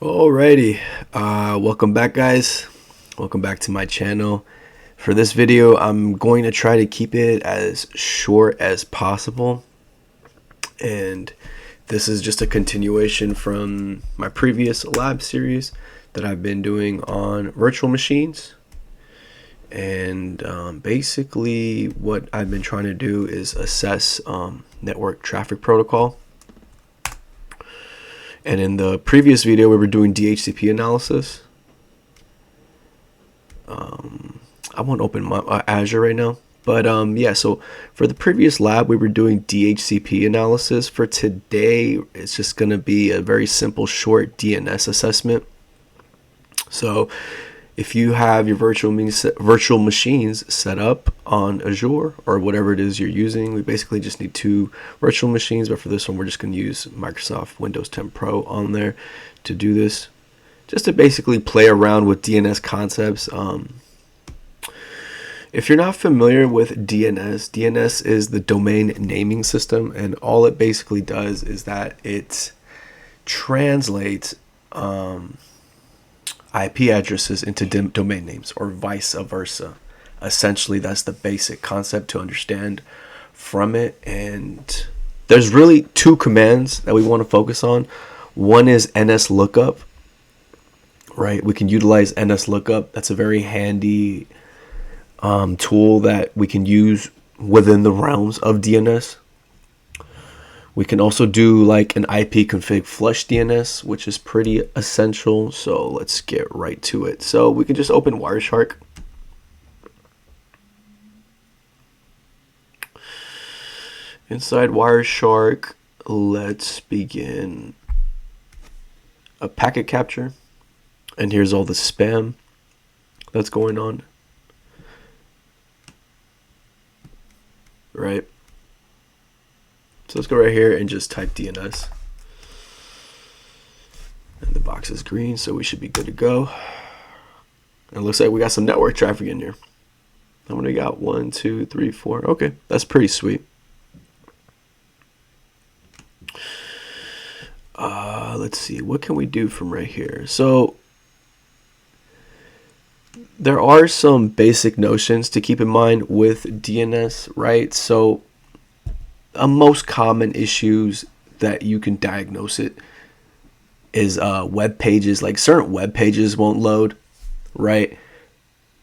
Alrighty, welcome back guys. Welcome back to my channel. For this video, I'm going to try to keep it as short as possible. And this is just a continuation from my previous lab series that I've been doing on virtual machines. And basically what I've been trying to do is assess network traffic protocol. And in the previous video, we were doing DHCP analysis. I won't open my Azure right now. But yeah, so for the previous lab, we were doing DHCP analysis. For today, it's just going to be a very simple, short DNS assessment. So if you have your virtual machines set up on Azure or whatever it is you're using, we basically just need 2 virtual machines. But for this one, we're just going to use Microsoft Windows 10 Pro on there to do this, just to basically play around with DNS concepts. If you're not familiar with DNS, DNS is the domain naming system, and all it basically does is that it translates IP addresses into domain names, or vice versa. Essentially, that's the basic concept to understand from it. And there's really 2 commands that we want to focus on. One is nslookup, right? We can utilize nslookup. That's a very handy tool that we can use within the realms of DNS. We can also do like an IP config flush DNS, which is pretty essential. So let's get right to it. So we can just open Wireshark. Inside Wireshark, let's begin a packet capture. And here's all the spam that's going on. Right. So let's go right here and just type DNS. And the box is green, so we should be good to go. And it looks like we got some network traffic in here. How many we got? 1, 2, 3, 4. Okay, that's pretty sweet. Let's see, what can we do from right here? So there are some basic notions to keep in mind with DNS, right? So most common issues that you can diagnose it is web pages. Like certain web pages won't load, right?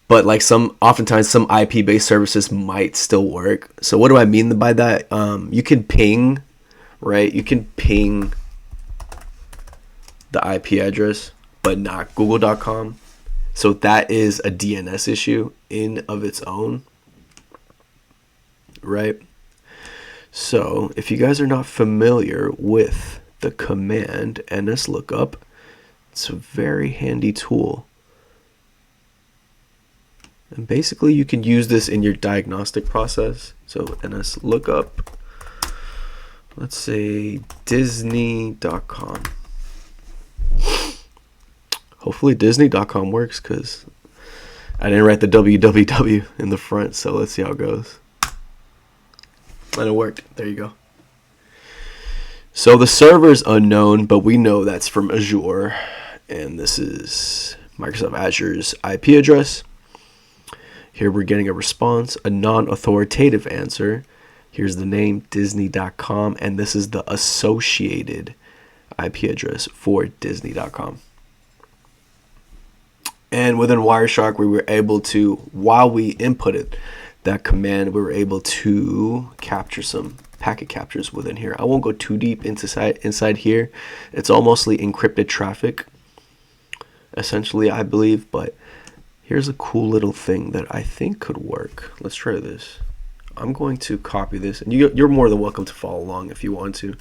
But like oftentimes some IP based services might still work. So what do I mean by that? You can ping, right? You can ping the IP address, but not google.com. So that is a DNS issue in of its own, right? So if you guys are not familiar with the command nslookup, it's a very handy tool. And basically you can use this in your diagnostic process. So nslookup, let's say disney.com. Hopefully disney.com works, because I didn't write the www in the front. So let's see how it goes. And it worked. There you go. So the server is unknown, but we know that's from Azure. And this is Microsoft Azure's IP address. Here we're getting a response, a non-authoritative answer. Here's the name, disney.com. And this is the associated IP address for disney.com. And within Wireshark, we were able to, while we inputted that command, we were able to capture some packet captures within here. I won't go too deep inside here. It's all mostly encrypted traffic, essentially, I believe. But here's a cool little thing that I think could work. Let's try this. I'm going to copy this, and you're more than welcome to follow along if you want to.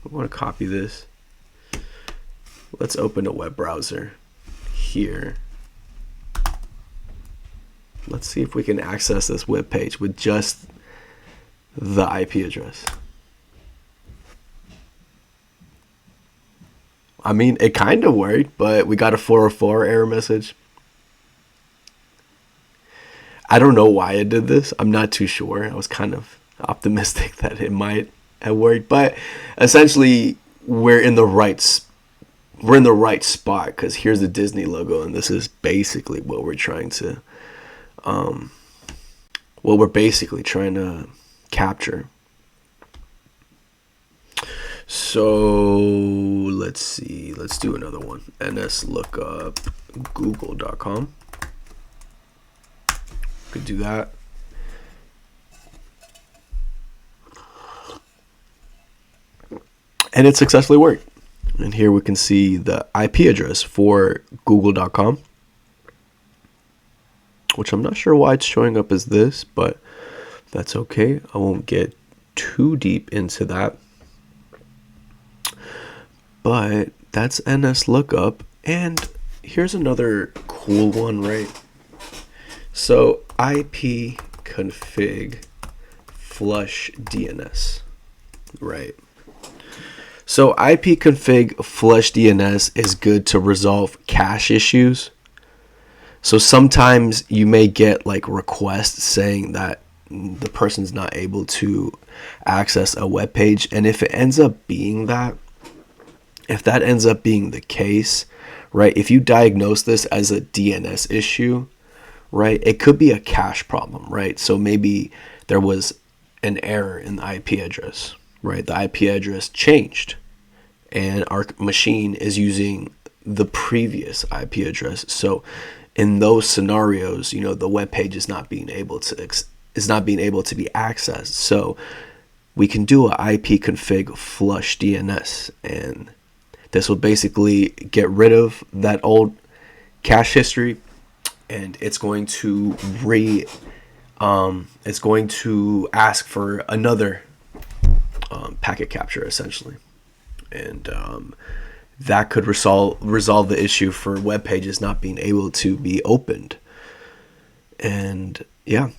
I'm going to copy this. Let's open a web browser here. Let's see if we can access this web page with just the IP address. I mean, it kind of worked, but we got a 404 error message. I don't know why I did this. I'm not too sure. I was kind of optimistic that it might have worked, but essentially we're in the right we're in the right spot, because here's the Disney logo, and this is basically what we're trying to capture. So let's see, let's do another one. nslookup google.com. Could do that. And it successfully worked. And here we can see the IP address for google.com, which I'm not sure why it's showing up as this, but that's okay. I won't get too deep into that. But that's nslookup. And here's another cool one, right? So IP config flush DNS, right? So IP config flush DNS is good to resolve cache issues. So sometimes you may get like requests saying that the person's not able to access a web page, and if it ends up being that, if that ends up being the case, right, if you diagnose this as a DNS issue, right, it could be a cache problem, right? So maybe there was an error in the IP address, right? The IP address changed, and our machine is using the previous IP address. So in those scenarios, you know, the web page is not being able to be accessed. So we can do a IP config flush DNS, and this will basically get rid of that old cache history, and it's going to ask for another packet capture, essentially, and that could resolve the issue for web pages not being able to be opened. And yeah,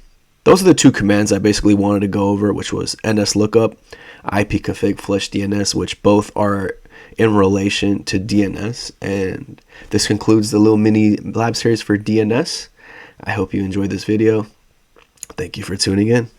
those are the two commands I basically wanted to go over, which was nslookup, ipconfig flush DNS, which both are in relation to DNS. And this concludes the little mini lab series for DNS. I hope you enjoyed this video. Thank you for tuning in.